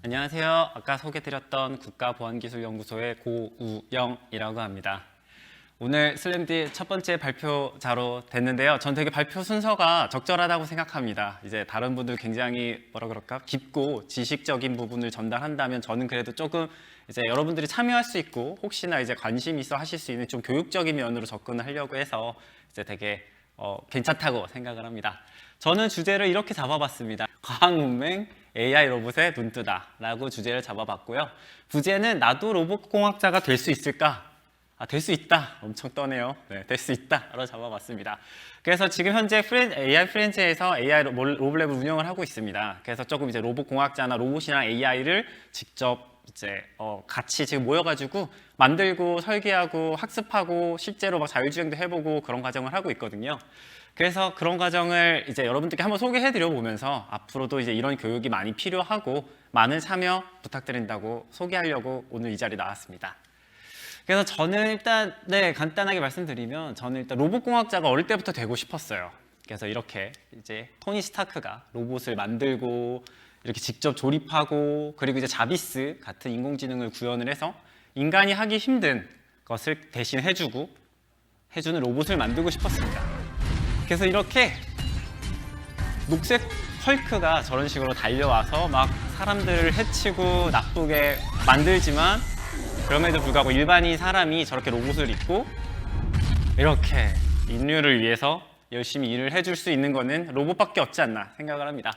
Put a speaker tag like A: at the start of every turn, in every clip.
A: 안녕하세요. 아까 소개드렸던 국가보안기술연구소의 고우영이라고 합니다. 오늘 슬램디 첫 번째 발표자로 됐는데요. 전 되게 발표 순서가 적절하다고 생각합니다. 이제 다른 분들 굉장히 깊고 지식적인 부분을 전달한다면 저는 그래도 조금 이제 여러분들이 참여할 수 있고 혹시나 이제 관심 있어 하실 수 있는 좀 교육적인 면으로 접근을 하려고 해서 이제 되게 괜찮다고 생각을 합니다. 저는 주제를 이렇게 잡아봤습니다. 과학문맹 AI 로봇에 눈뜨다 라고 주제를 잡아봤고요. 부제는 나도 로봇공학자가 될 수 있을까? 될 수 있다. 엄청 떠네요. 네, 될 수 있다로 잡아봤습니다. 그래서 지금 현재 AI 프렌즈에서 AI 로봇랩을 운영을 하고 있습니다. 그래서 조금 이제 로봇공학자나 로봇이나 AI를 직접 이제 같이 지금 모여가지고 만들고 설계하고 학습하고 실제로 막 자율주행도 해보고 그런 과정을 하고 있거든요. 그래서 그런 과정을 이제 여러분들께 한번 소개해드려 보면서 앞으로도 이제 이런 교육이 많이 필요하고 많은 참여 부탁드린다고 소개하려고 오늘 이 자리에 나왔습니다. 그래서 저는 일단 간단하게 말씀드리면 저는 일단 로봇공학자가 어릴 때부터 되고 싶었어요. 그래서 이렇게 이제 토니 스타크가 로봇을 만들고 이렇게 직접 조립하고 그리고 이제 자비스 같은 인공지능을 구현을 해서 인간이 하기 힘든 것을 대신 해주는 로봇을 만들고 싶었습니다. 그래서 이렇게 녹색 헐크가 저런 식으로 달려와서 막 사람들을 해치고 나쁘게 만들지만 그럼에도 불구하고 일반인 사람이 저렇게 로봇을 입고 이렇게 인류를 위해서 열심히 일을 해줄 수 있는 거는 로봇밖에 없지 않나 생각을 합니다.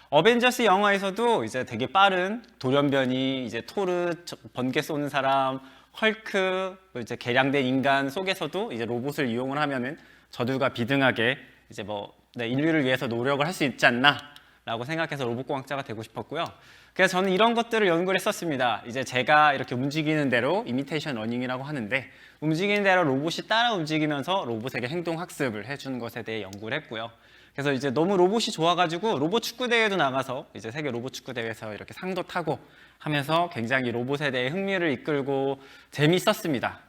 A: 어벤져스 영화에서도 이제 되게 빠른 돌연변이, 이제 토르 번개 쏘는 사람, 헐크, 이제 개량된 인간 속에서도 이제 로봇을 이용을 하면은 저들과 비등하게 이제 인류를 위해서 노력을 할 수 있지 않나라고 생각해서 로봇공학자가 되고 싶었고요. 그래서 저는 이런 것들을 연구를 했었습니다. 이제 제가 이렇게 움직이는 대로 이미테이션 러닝이라고 하는데 움직이는 대로 로봇이 따라 움직이면서 로봇에게 행동 학습을 해주는 것에 대해 연구를 했고요. 그래서 이제 너무 로봇이 좋아가지고 로봇 축구 대회도 나가서 이제 세계 로봇 축구 대회에서 이렇게 상도 타고 하면서 굉장히 로봇에 대해 흥미를 이끌고 재미있었습니다.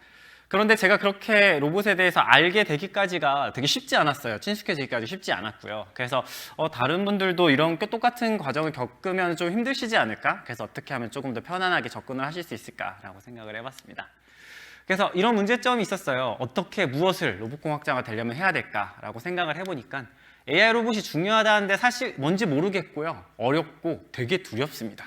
A: 그런데 제가 그렇게 로봇에 대해서 알게 되기까지가 되게 쉽지 않았어요. 친숙해지기까지 쉽지 않았고요. 그래서 다른 분들도 이런 똑같은 과정을 겪으면 좀 힘드시지 않을까? 그래서 어떻게 하면 조금 더 편안하게 접근을 하실 수 있을까라고 생각을 해봤습니다. 그래서 이런 문제점이 있었어요. 어떻게 무엇을 로봇공학자가 되려면 해야 될까라고 생각을 해보니까 AI 로봇이 중요하다는데 사실 뭔지 모르겠고요. 어렵고 되게 두렵습니다.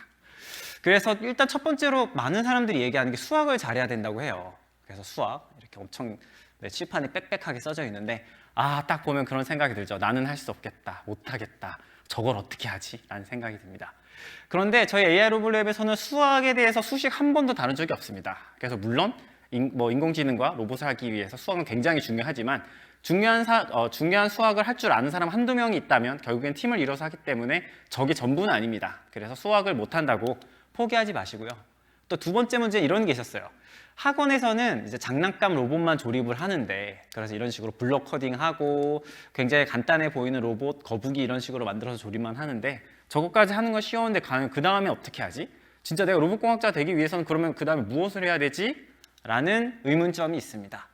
A: 그래서 일단 첫 번째로 많은 사람들이 얘기하는 게 수학을 잘해야 된다고 해요. 그래서 수학 이렇게 엄청 칠판에 빽빽하게 써져 있는데 딱 보면 그런 생각이 들죠. 나는 할 수 없겠다, 못하겠다, 저걸 어떻게 하지? 라는 생각이 듭니다. 그런데 저희 AI 로봇랩에서는 수학에 대해서 수식 한 번도 다룬 적이 없습니다. 그래서 물론 인공지능과 로봇을 하기 위해서 수학은 굉장히 중요하지만 중요한 수학을 할 줄 아는 사람 한두 명이 있다면 결국엔 팀을 이뤄서 하기 때문에 저게 전부는 아닙니다. 그래서 수학을 못한다고 포기하지 마시고요. 또 두 번째 문제는 이런 게 있었어요. 학원에서는 이제 장난감 로봇만 조립을 하는데 그래서 이런 식으로 블록 코딩하고 굉장히 간단해 보이는 로봇, 거북이 이런 식으로 만들어서 조립만 하는데 저것까지 하는 건 쉬웠는데 그 다음에 어떻게 하지? 진짜 내가 로봇공학자 되기 위해서는 그러면 그 다음에 무엇을 해야 되지? 라는 의문점이 있습니다.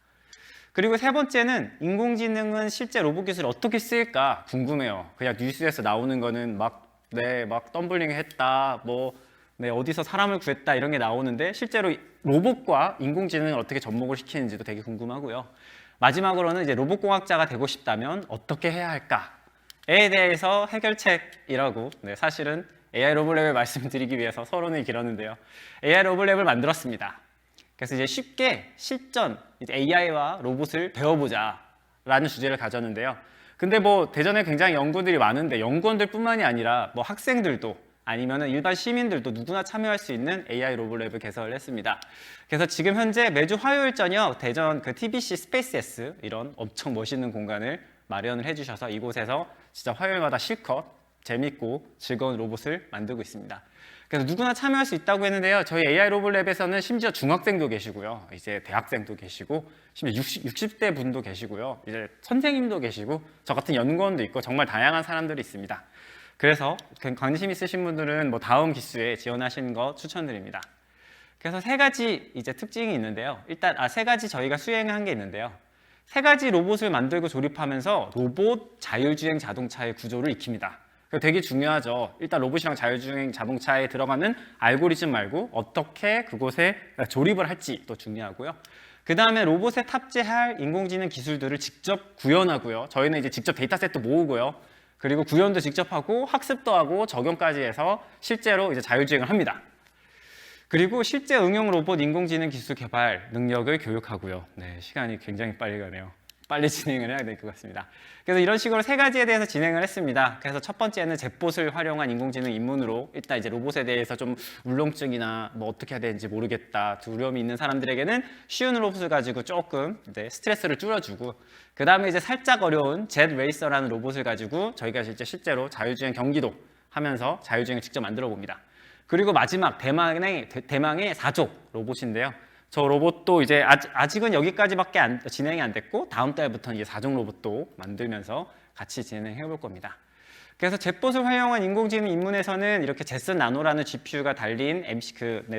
A: 그리고 세 번째는 인공지능은 실제 로봇 기술을 어떻게 쓰일까 궁금해요. 그냥 뉴스에서 나오는 거는 막 덤블링 했다, 어디서 사람을 구했다 이런 게 나오는데 실제로 로봇과 인공지능을 어떻게 접목을 시키는지도 되게 궁금하고요. 마지막으로는 이제 로봇공학자가 되고 싶다면 어떻게 해야 할까에 대해서 해결책이라고 사실은 AI 로봇랩을 말씀드리기 위해서 서론을 길었는데요. AI 로봇랩을 만들었습니다. 그래서 이제 쉽게 실전 AI와 로봇을 배워보자 라는 주제를 가졌는데요. 근데 대전에 굉장히 연구들이 많은데 연구원들 뿐만이 아니라 학생들도 아니면 일반 시민들도 누구나 참여할 수 있는 AI 로봇랩을 개설을 했습니다. 그래서 지금 현재 매주 화요일 저녁 대전 TBC 스페이스 S 이런 엄청 멋있는 공간을 마련을 해주셔서 이곳에서 진짜 화요일마다 실컷 재밌고 즐거운 로봇을 만들고 있습니다. 그래서 누구나 참여할 수 있다고 했는데요. 저희 AI 로봇랩에서는 심지어 중학생도 계시고요. 이제 대학생도 계시고 심지어 60대 분도 계시고요. 이제 선생님도 계시고 저 같은 연구원도 있고 정말 다양한 사람들이 있습니다. 그래서 관심 있으신 분들은 다음 기수에 지원하시는 거 추천드립니다. 그래서 세 가지 이제 특징이 있는데요. 일단 세 가지 저희가 수행한 게 있는데요. 세 가지 로봇을 만들고 조립하면서 로봇 자율주행 자동차의 구조를 익힙니다. 되게 중요하죠. 일단 로봇이랑 자율주행 자동차에 들어가는 알고리즘 말고 어떻게 그곳에 조립을 할지도 중요하고요. 그 다음에 로봇에 탑재할 인공지능 기술들을 직접 구현하고요. 저희는 이제 직접 데이터셋도 모으고요. 그리고 구현도 직접 하고 학습도 하고 적용까지 해서 실제로 이제 자율주행을 합니다. 그리고 실제 응용 로봇 인공지능 기술 개발 능력을 교육하고요. 네, 시간이 굉장히 빨리 가네요. 빨리 진행을 해야 될 것 같습니다. 그래서 이런 식으로 세 가지에 대해서 진행을 했습니다. 그래서 첫 번째는 챗봇을 활용한 인공지능 입문으로 일단 이제 로봇에 대해서 좀 울렁증이나 뭐 어떻게 해야 되는지 모르겠다 두려움이 있는 사람들에게는 쉬운 로봇을 가지고 조금 스트레스를 줄여주고, 그 다음에 이제 살짝 어려운 젯 레이서라는 로봇을 가지고 저희가 실제로 자율주행 경기도 하면서 자율주행을 직접 만들어 봅니다. 그리고 마지막 대망의 사족 로봇인데요. 저 로봇도 이제 아직은 여기까지밖에 진행이 안 됐고 다음 달부터는 이제 사종 로봇도 만들면서 같이 진행해 볼 겁니다. 그래서 젯봇을 활용한 인공지능 입문에서는 이렇게 제슨 나노라는 GPU가 달린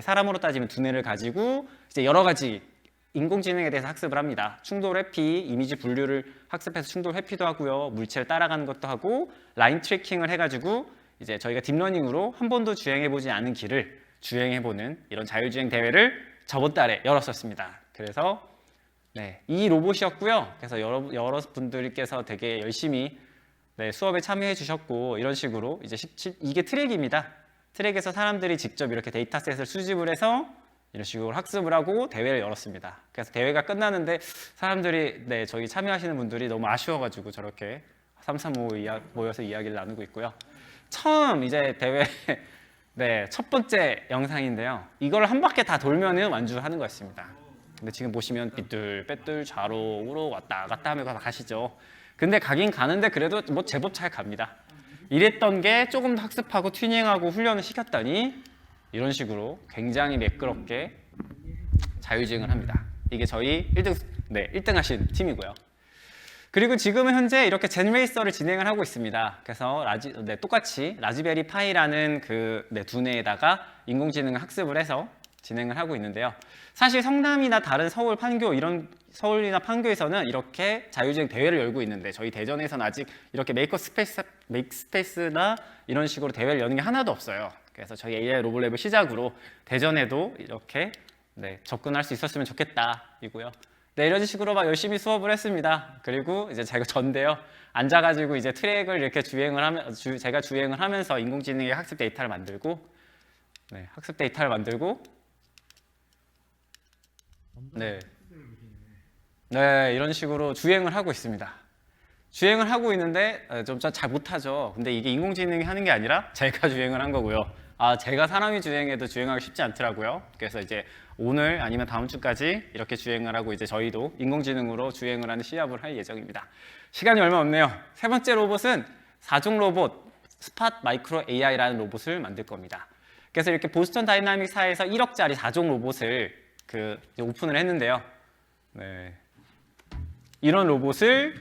A: 사람으로 따지면 두뇌를 가지고 이제 여러 가지 인공지능에 대해서 학습을 합니다. 충돌 회피, 이미지 분류를 학습해서 충돌 회피도 하고요. 물체를 따라가는 것도 하고 라인 트래킹을 해가지고 이제 저희가 딥러닝으로 한 번도 주행해보지 않은 길을 주행해보는 이런 자율주행 대회를 저번 달에 열었었습니다. 그래서 이 로봇이었고요. 그래서 여러 분들께서 되게 열심히 수업에 참여해 주셨고, 이런 식으로 이제 이게 트랙입니다. 트랙에서 사람들이 직접 이렇게 데이터셋을 수집을 해서 이런 식으로 학습을 하고 대회를 열었습니다. 그래서 대회가 끝나는데 사람들이 저기 참여하시는 분들이 너무 아쉬워가지고 저렇게 삼삼오오 모여서 이야기를 나누고 있고요. 처음 이제 대회 첫 번째 영상인데요. 이걸 한 바퀴 다 돌면은 완주하는 거였습니다. 근데 지금 보시면 삐뚤빼뚤 좌로 우로 왔다 갔다 하면서 가시죠. 근데 가긴 가는데 그래도 뭐 제법 잘 갑니다. 이랬던 게 조금 더 학습하고 튜닝하고 훈련을 시켰더니 이런 식으로 굉장히 매끄럽게 자율주행을 합니다. 이게 저희 1등 하신 팀이고요. 그리고 지금은 현재 이렇게 젠레이서를 진행을 하고 있습니다. 그래서 똑같이 라즈베리 파이라는 두뇌에다가 인공지능을 학습을 해서 진행을 하고 있는데요. 사실 성남이나 다른 서울, 판교 서울이나 판교에서는 이렇게 자율주행 대회를 열고 있는데 저희 대전에서는 아직 이렇게 메이크 스페이스나 이런 식으로 대회를 여는 게 하나도 없어요. 그래서 저희 AI 로봇랩을 시작으로 대전에도 이렇게 접근할 수 있었으면 좋겠다이고요. 이런 식으로 막 열심히 수업을 했습니다. 그리고 이제 제가 전데요. 앉아가지고 이제 트랙을 이렇게 제가 주행을 하면서 인공지능의 학습 데이터를 만들고, 이런 식으로 주행을 하고 있습니다. 주행을 하고 있는데 좀 잘 못하죠. 근데 이게 인공지능이 하는 게 아니라 제가 주행을 한 거고요. 제가 사람이 주행해도 주행하기 쉽지 않더라고요. 그래서 이제 오늘 아니면 다음 주까지 이렇게 주행을 하고 이제 저희도 인공지능으로 주행을 하는 시합을 할 예정입니다. 시간이 얼마 없네요. 세 번째 로봇은 사종 로봇 스팟 마이크로 AI라는 로봇을 만들 겁니다. 그래서 이렇게 보스턴 다이나믹사에서 1억짜리 사종 로봇을 오픈을 했는데요. 이런 로봇을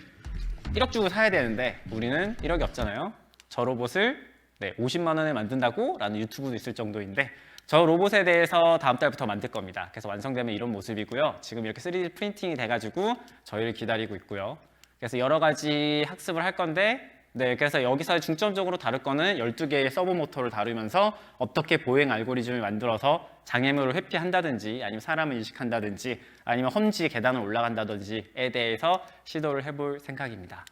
A: 1억 주고 사야 되는데 우리는 1억이 없잖아요. 저 로봇을 50만 원에 만든다고 라는 유튜브도 있을 정도인데 저 로봇에 대해서 다음 달부터 만들 겁니다. 그래서 완성되면 이런 모습이고요. 지금 이렇게 3D 프린팅이 돼가지고 저희를 기다리고 있고요. 그래서 여러 가지 학습을 할 건데 그래서 여기서 중점적으로 다룰 거는 12개의 서버 모터를 다루면서 어떻게 보행 알고리즘을 만들어서 장애물을 회피한다든지 아니면 사람을 인식한다든지 아니면 험지 계단을 올라간다든지에 대해서 시도를 해볼 생각입니다.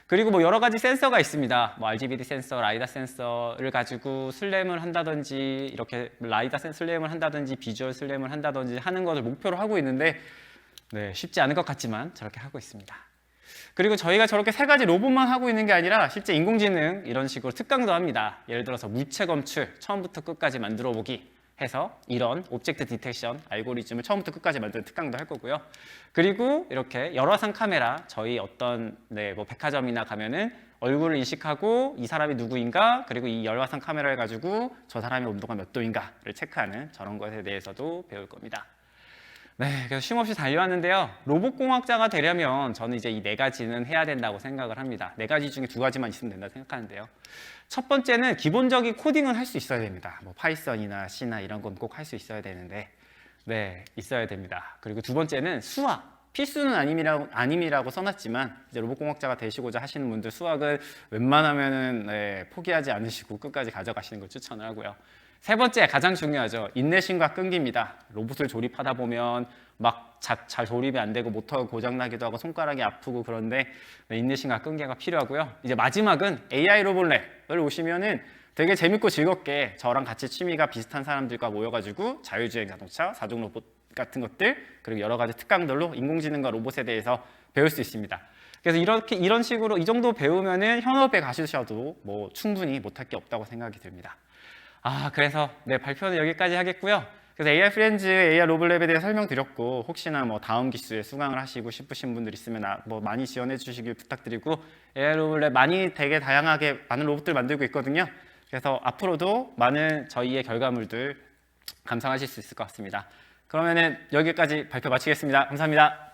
A: 그리고 여러 가지 센서가 있습니다. RGBD 센서, 라이다 센서를 가지고 슬램을 한다든지 이렇게 슬램을 한다든지 비주얼 슬램을 한다든지 하는 것을 목표로 하고 있는데 쉽지 않을 것 같지만 저렇게 하고 있습니다. 그리고 저희가 저렇게 세 가지 로봇만 하고 있는 게 아니라 실제 인공지능 이런 식으로 특강도 합니다. 예를 들어서 물체 검출 처음부터 끝까지 만들어 보기 해서 이런 오브젝트 디텍션 알고리즘을 처음부터 끝까지 만드는 특강도 할 거고요. 그리고 이렇게 열화상 카메라 저희 어떤 백화점이나 가면은 얼굴을 인식하고 이 사람이 누구인가 그리고 이 열화상 카메라를 가지고 저 사람의 온도가 몇 도인가를 체크하는 저런 것에 대해서도 배울 겁니다. 그래서 쉼없이 달려왔는데요. 로봇공학자가 되려면 저는 이제 이 4가지는 해야 된다고 생각을 합니다. 4가지 중에 2가지만 있으면 된다고 생각하는데요. 첫 번째는 기본적인 코딩은 할 수 있어야 됩니다. 파이썬이나 C나 이런 건 꼭 할 수 있어야 되는데 있어야 됩니다. 그리고 두 번째는 수학, 필수는 아님이라고 써놨지만 이제 로봇공학자가 되시고자 하시는 분들 수학을 웬만하면은 포기하지 않으시고 끝까지 가져가시는 걸 추천을 하고요. 세 번째 가장 중요하죠. 인내심과 끈기입니다. 로봇을 조립하다 보면 막 잘 조립이 안 되고 모터가 고장나기도 하고 손가락이 아프고 그런데 인내심과 끈기가 필요하고요. 이제 마지막은 AI 로봇랩을 오시면은 되게 재밌고 즐겁게 저랑 같이 취미가 비슷한 사람들과 모여가지고 자율주행 자동차, 사종 로봇 같은 것들 그리고 여러 가지 특강들로 인공지능과 로봇에 대해서 배울 수 있습니다. 그래서 이런 식으로 이 정도 배우면은 현업에 가시셔도 뭐 충분히 못할 게 없다고 생각이 듭니다. 그래서 발표는 여기까지 하겠고요. 그래서 AI 프렌즈, AI 로봇랩에 대해 설명드렸고 혹시나 뭐 다음 기수에 수강을 하시고 싶으신 분들 있으면 뭐 많이 지원해 주시길 부탁드리고 AI 로봇랩 되게 다양하게 많은 로봇들 만들고 있거든요. 그래서 앞으로도 많은 저희의 결과물들 감상하실 수 있을 것 같습니다. 그러면은 여기까지 발표 마치겠습니다. 감사합니다.